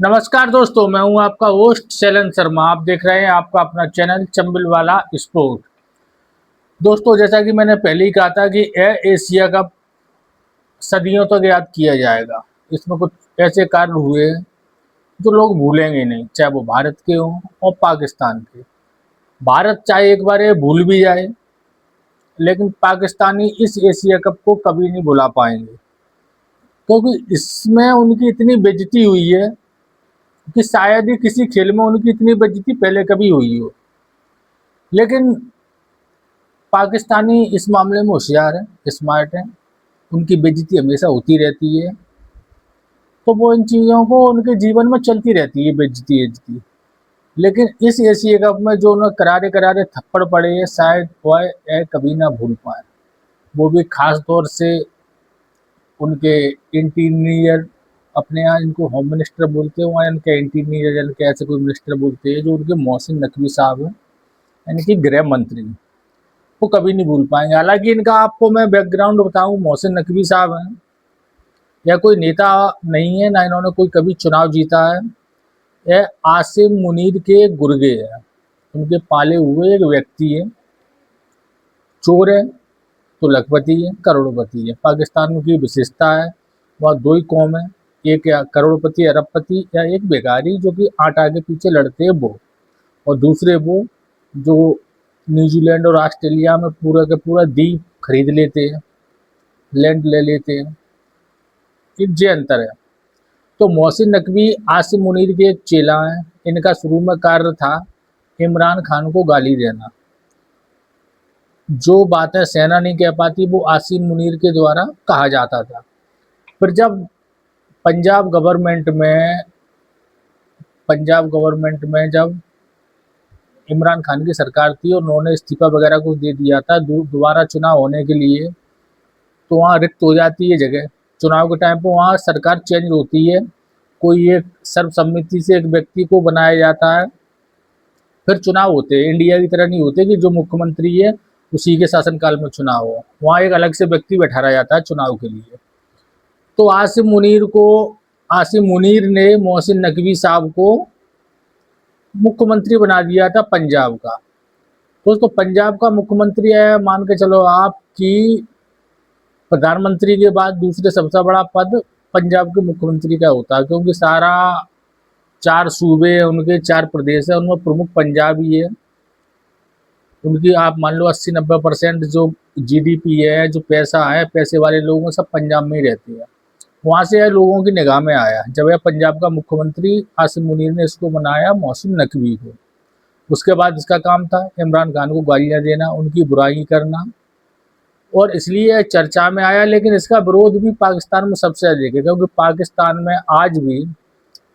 नमस्कार दोस्तों, मैं हूं आपका होस्ट शैलन शर्मा। आप देख रहे हैं आपका अपना चैनल चंबल वाला स्पोर्ट। दोस्तों, जैसा कि मैंने पहले ही कहा था कि एशिया कप सदियों तक याद किया जाएगा। इसमें कुछ ऐसे कार्य हुए जो लोग भूलेंगे नहीं, चाहे वो भारत के हों और पाकिस्तान के। भारत चाहे एक बार ये भूल भी जाए, लेकिन पाकिस्तानी इस एशिया कप को कभी नहीं भुला पाएंगे, क्योंकि इसमें उनकी इतनी बेइज्जती हुई है कि शायद ही किसी खेल में उनकी इतनी बेइज्जती पहले कभी हुई हो। लेकिन पाकिस्तानी इस मामले में होशियार है, स्मार्ट है। उनकी बेइज्जती हमेशा होती रहती है, तो वो इन चीज़ों को उनके जीवन में चलती रहती है, बेइज्जती बेइज्जती। लेकिन इस एशिया कप में जो उन्हें करारे करारे थप्पड़ पड़े हैं, शायद वह कभी ना भूल पाए। वो भी खास तौर से उनके इंटीरियर, अपने यहाँ इनको होम मिनिस्टर बोलते हैं, वहाँ इनके इंटीरियर यानी कि ऐसे कोई मिनिस्टर बोलते हैं, जो उनके मोहसिन नकवी साहब हैं, यानी कि गृह मंत्री, वो कभी नहीं भूल पाएंगे। हालांकि इनका आपको मैं बैकग्राउंड बताऊं, मोहसिन नकवी साहब हैं या कोई नेता नहीं है, ना इन्होंने कोई कभी चुनाव जीता है। यह आसिम मुनीर के गुर्गे हैं, उनके पाले हुए एक व्यक्ति है। चोर है तो लखपति है, करोड़पति है। पाकिस्तान की विशेषता है, वह दो ही कौम है, एक या करोड़पति अरबपति या एक बेकारी जो कि आट आगे पीछे लड़ते हैं वो, और दूसरे वो जो न्यूजीलैंड और ऑस्ट्रेलिया में पूरा का पूरा द्वीप खरीद लेते हैं, लैंड ले लेते हैं। ये अंतर है। तो मोहसिन नकवी आसिम मुनीर के एक चेला हैं। इनका शुरू में कार्य था इमरान खान को गाली देना। जो बातें सेना नहीं कह पाती वो आसिम मुनीर के द्वारा कहा जाता था। फिर जब पंजाब गवर्नमेंट में जब इमरान खान की सरकार थी और उन्होंने इस्तीफा वगैरह कुछ दे दिया था दोबारा चुनाव होने के लिए, तो वहाँ रिक्त हो जाती है जगह। चुनाव के टाइम पर वहाँ सरकार चेंज होती है, कोई एक सर्वसम्मति से एक व्यक्ति को बनाया जाता है, फिर चुनाव होते हैं। इंडिया की तरह नहीं होते कि जो मुख्यमंत्री है उसी के शासनकाल में चुनाव हो, वहाँ एक अलग से व्यक्ति बैठाया जाता है चुनाव के लिए। तो आसिम मुनीर ने मोहसिन नकवी साहब को मुख्यमंत्री बना दिया था पंजाब का। दोस्तों, पंजाब का मुख्यमंत्री है, मान के चलो आपकी प्रधानमंत्री के बाद दूसरे सबसे बड़ा पद पंजाब के मुख्यमंत्री का होता है, क्योंकि सारा 4 सूबे हैं उनके, 4 प्रदेश है, उनमें प्रमुख पंजाब ही है। उनकी आप मान लो 80-90% जो जीडीपी है, जो पैसा है, पैसे वाले लोग सब पंजाब में ही रहते हैं। वहाँ से लोगों की निगाह में आया जब यह पंजाब का मुख्यमंत्री आसिम मुनीर ने इसको बनाया मोहसिन नकवी को। उसके बाद इसका काम था इमरान खान को गालियाँ देना, उनकी बुराई करना, और इसलिए चर्चा में आया। लेकिन इसका विरोध भी पाकिस्तान में सबसे अधिक है, क्योंकि पाकिस्तान में आज भी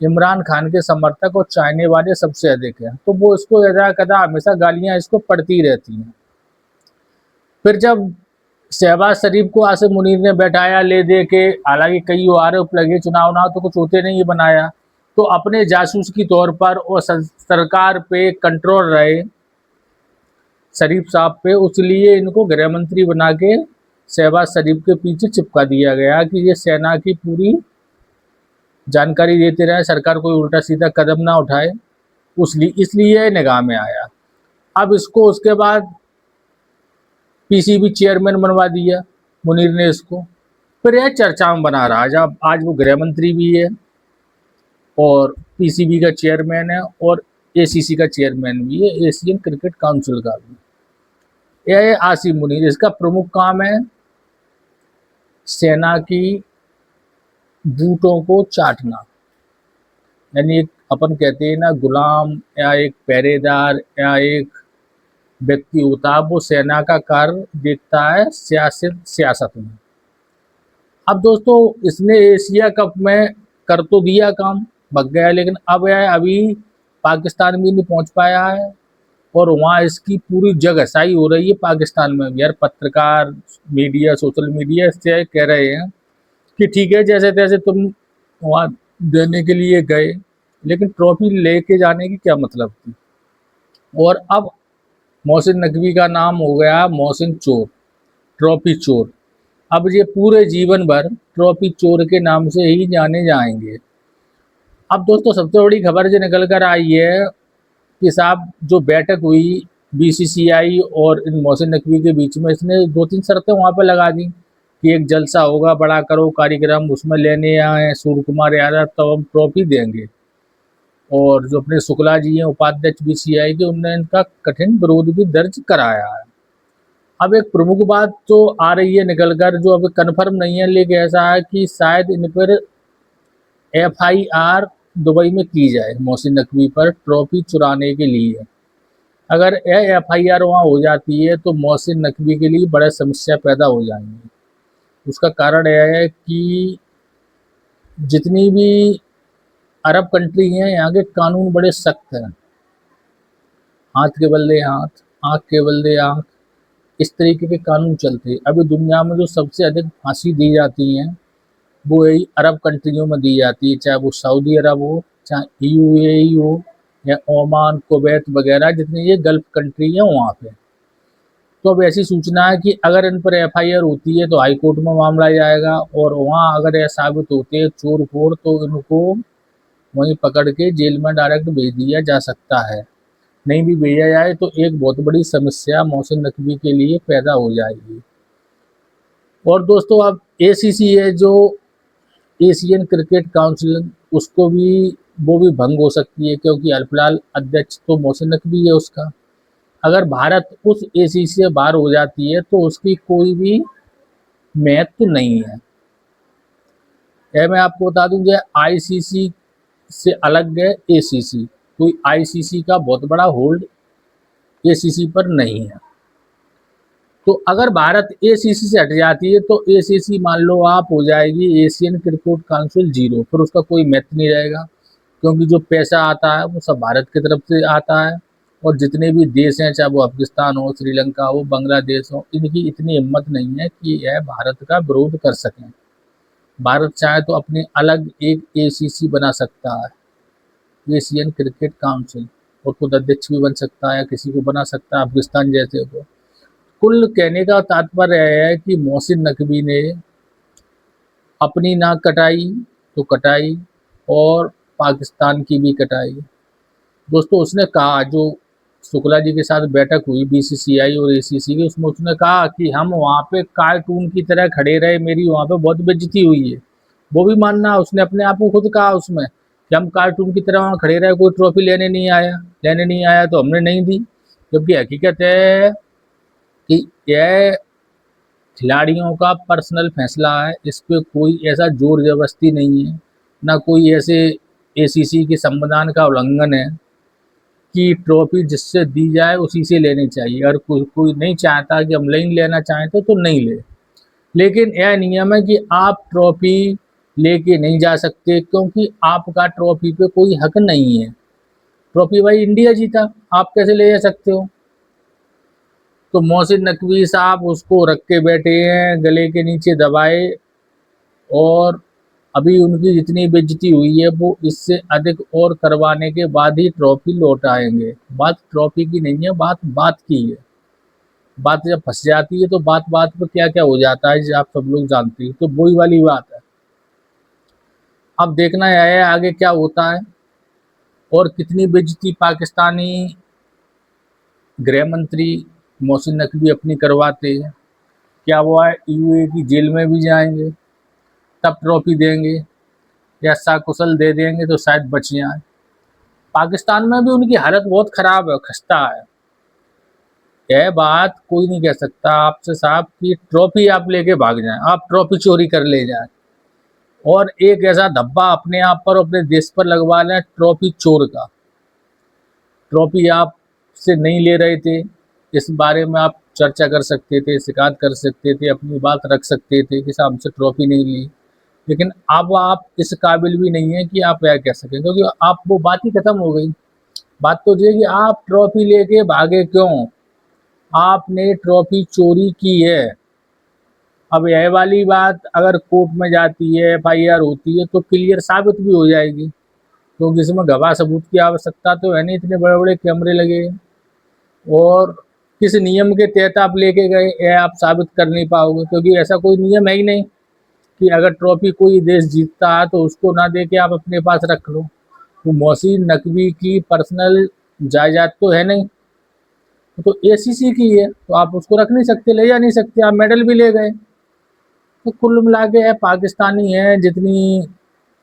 इमरान खान के समर्थक और चाहने वाले सबसे अधिक हैं। तो वो इसको यदा कदा हमेशा गालियां इसको पड़ती रहती हैं। फिर जब शहबाज शरीफ को आसिम मुनीर ने बैठाया ले दे के, हालांकि कई आरोप लगे, चुनाव ना तो कुछ होते नहीं, ये बनाया तो अपने जासूस की तौर पर और सरकार पे कंट्रोल रहे शरीफ साहब पे, उसलिए इनको गृह मंत्री बना के शहबाज शरीफ के पीछे चिपका दिया गया कि ये सेना की पूरी जानकारी देते रहे, सरकार कोई उल्टा सीधा कदम ना उठाए, इसलिए निगाह में आया। अब इसको उसके बाद पीसीबी चेयरमैन बनवा दिया मुनीर ने इसको। फिर यह चर्चा में बना रहा, जब आज वो गृह मंत्री भी है और पीसीबी का चेयरमैन है और एसीसी का चेयरमैन भी है, एशियन क्रिकेट काउंसिल का भी। यह है आसिम मुनीर। इसका प्रमुख काम है सेना की बूटों को चाटना, यानी एक अपन कहते हैं ना गुलाम या एक पहरेदार या एक व्यक्ति होता है, वो सेना का कार्य देखता है सियासत में। अब दोस्तों, इसने एशिया कप में कर तो दिया काम, भग गया, लेकिन अब यह अभी पाकिस्तान भी नहीं पहुंच पाया है, और वहाँ इसकी पूरी जगहसाई हो रही है पाकिस्तान में। यार पत्रकार, मीडिया, सोशल मीडिया इससे कह रहे हैं कि ठीक है, जैसे तैसे तुम वहाँ देने के लिए गए, लेकिन ट्रॉफी लेके जाने की क्या मतलब थी। और अब मोहसिन नकवी का नाम हो गया मोहसिन चोर, ट्रॉफी चोर। अब ये पूरे जीवन भर ट्रॉफी चोर के नाम से ही जाने जाएंगे। अब दोस्तों सबसे बड़ी खबर जो निकल कर आई है कि साहब जो बैठक हुई बीसीसीआई और इन मोहसिन नकवी के बीच में, इसने 2-3 शर्तें वहाँ पे लगा दी कि एक जलसा होगा, बड़ा करो कार्यक्रम, उसमें लेने आए सूर्य कुमार यादव तो हम ट्रॉफी देंगे। और जो अपने शुक्ला जी हैं उपाध्यक्ष बीसीसीआई के, उनने इनका कठिन विरोध भी दर्ज कराया है। अब एक प्रमुख बात तो आ रही है निकल कर, जो अभी कन्फर्म नहीं है, लेकिन ऐसा है कि शायद इन पर एफआईआर दुबई में की जाए मोहसिन नकवी पर ट्रॉफी चुराने के लिए। अगर एफआईआर वहाँ हो जाती है तो मोहसिन नकवी के लिए बड़ा समस्या पैदा हो जाएंगी। उसका कारण यह है कि जितनी भी अरब कंट्री हैं, यहाँ के कानून बड़े सख्त हैं। हाथ के बल्ले हाथ, आँख के बल्ले आँख, इस तरीके के कानून चलते हैं। अभी दुनिया में जो सबसे अधिक फांसी दी जाती हैं वो यही अरब कंट्रियों में दी जाती है, चाहे वो सऊदी अरब हो, चाहे यूएई हो, या ओमान, कुवैत वगैरह, जितनी ये गल्फ कंट्री हैं वहाँ पे। तो अब ऐसी सूचना है कि अगर इन पर एफआईआर होती है तो हाई कोर्ट में मामला जाएगा, और वहाँ अगर यह साबित होते हैं चोर फोर तो इनको वहीं पकड़ के जेल में डायरेक्ट भेज दिया जा सकता है। नहीं भी भेजा जाए तो एक बहुत बड़ी समस्या मोहसिन नकवी के लिए पैदा हो जाएगी। और दोस्तों अब एसीसी है जो एशियन क्रिकेट काउंसिल, उसको भी वो भी भंग हो सकती है, क्योंकि फिलहाल अध्यक्ष तो मोहसिन नकवी है उसका। अगर भारत उस एसीसी से बाहर हो जाती है तो उसकी कोई भी महत्व नहीं है। यह मैं आपको बता दूं जो आईसीसी से अलग है एसीसी, कोई आईसीसी का बहुत बड़ा होल्ड एसीसी पर नहीं है। तो अगर भारत एसीसी से हट जाती है तो एसीसी मान लो आप हो जाएगी एशियन क्रिकेट काउंसिल जीरो, फिर उसका कोई महत्व नहीं रहेगा, क्योंकि जो पैसा आता है वो सब भारत की तरफ से आता है। और जितने भी देश हैं, चाहे वो अफगानिस्तान हो, श्रीलंका हो, बांग्लादेश हो, इनकी इतनी हिम्मत नहीं है कि यह भारत का विरोध कर सकें। भारत चाहे तो अपनी अलग एक एसीसी बना सकता है, एशियन क्रिकेट काउंसिल, और खुद अध्यक्ष भी बन सकता है, किसी को बना सकता है अफगानिस्तान जैसे को। कुल कहने का तात्पर्य है कि मोहसिन नकवी ने अपनी नाक कटाई तो कटाई, और पाकिस्तान की भी कटाई। दोस्तों उसने कहा, जो शुक्ला जी के साथ बैठक हुई बीसीसीआई और एसीसी की, उसमें उसने कहा कि हम वहाँ पे कार्टून की तरह खड़े रहे, मेरी वहाँ पे बहुत बेइज्जती हुई है। वो भी मानना, उसने अपने आप को खुद कहा उसमें कि हम कार्टून की तरह वहाँ खड़े रहे, कोई ट्रॉफी लेने नहीं आया तो हमने नहीं दी। जबकि हकीकत है कि यह खिलाड़ियों का पर्सनल फैसला है, इस पे कोई ऐसा जोर जबरदस्ती नहीं है, ना कोई ऐसे एसीसी के संविधान का उल्लंघन है कि ट्रॉफी जिससे दी जाए उसी से लेनी चाहिए। अगर कोई नहीं चाहता कि हम नहीं लेना चाहें तो नहीं ले। लेकिन यह नियम है कि आप ट्रॉफी लेके नहीं जा सकते, क्योंकि आपका ट्रॉफी पे कोई हक नहीं है। ट्रॉफी भाई इंडिया जीता, आप कैसे ले जा सकते हो? तो मोहसिन नकवी साहब उसको रख के बैठे हैं, गले के नीचे दबाए, और अभी उनकी जितनी बेइज्जती हुई है वो इससे अधिक और करवाने के बाद ही ट्रॉफी लौट आएंगे। बात ट्रॉफी की नहीं है, बात बात की है। बात जब फंस जाती है तो बात बात पर क्या क्या हो जाता है जो आप सब लोग जानते हैं, तो वही वाली बात है। अब देखना है आगे क्या होता है, और कितनी बेइज्जती पाकिस्तानी गृह मंत्री मोहसिन नकवी अपनी करवाते हैं। क्या वो यूए की जेल में भी जाएंगे तब ट्रॉफी देंगे, या सकुशल दे देंगे तो शायद बच जाए। पाकिस्तान में भी उनकी हालत बहुत खराब है, खस्ता है। यह बात कोई नहीं कह सकता आपसे साहब कि ट्रॉफी आप लेके भाग जाएं, आप ट्रॉफी चोरी कर ले जाएं, और एक ऐसा धब्बा अपने आप पर, अपने देश पर लगवा लें ट्रॉफी चोर का। ट्रॉफी आप से नहीं ले रहे थे, इस बारे में आप चर्चा कर सकते थे, शिकायत कर सकते थे, अपनी बात रख सकते थे कि साहब हमसे ट्रॉफी नहीं ली। लेकिन अब आप इस काबिल भी नहीं है कि आप यह कह सकें, क्योंकि आप वो बात ही खत्म हो गई। बात तो ये कि आप ट्रॉफी लेके भागे क्यों? आपने ट्रॉफी चोरी की है। अब यह वाली बात अगर कोर्ट में जाती है, एफआईआर होती है, तो क्लियर साबित भी हो जाएगी, क्योंकि इसमें गवाह सबूत की आवश्यकता तो है नहीं, इतने बड़े बड़े कैमरे लगे। और किस नियम के तहत आप लेके गए यह आप साबित कर नहीं पाओगे, क्योंकि ऐसा कोई नियम है ही नहीं कि अगर ट्रॉफी कोई देश जीतता है तो उसको ना दे के आप अपने पास रख लो। वो मोहसिन नकवी की पर्सनल जायदाद तो है नहीं, तो एसीसी की है, तो आप उसको रख नहीं सकते, ले जा नहीं सकते, आप मेडल भी ले गए। तो कुल मिला के है पाकिस्तानी है, जितनी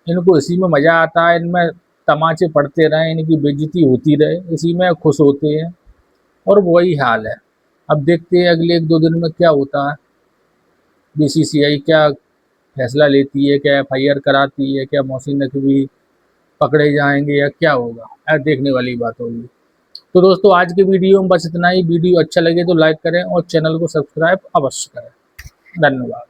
इनको इसी में मज़ा आता है, इनमें तमाचे पड़ते रहें, इनकी बेइज्जती होती रहे, इसी में खुश होते हैं, और वही हाल है। अब देखते हैं अगले 1-2 दिन में क्या होता है, बीसीसीआई क्या फैसला लेती है, क्या एफआईआर कराती है, क्या मोहसिन नकवी पकड़े जाएंगे या क्या होगा, देखने वाली बात होगी। तो दोस्तों आज की वीडियो में बस इतना ही। वीडियो अच्छा लगे तो लाइक करें और चैनल को सब्सक्राइब अवश्य करें। धन्यवाद।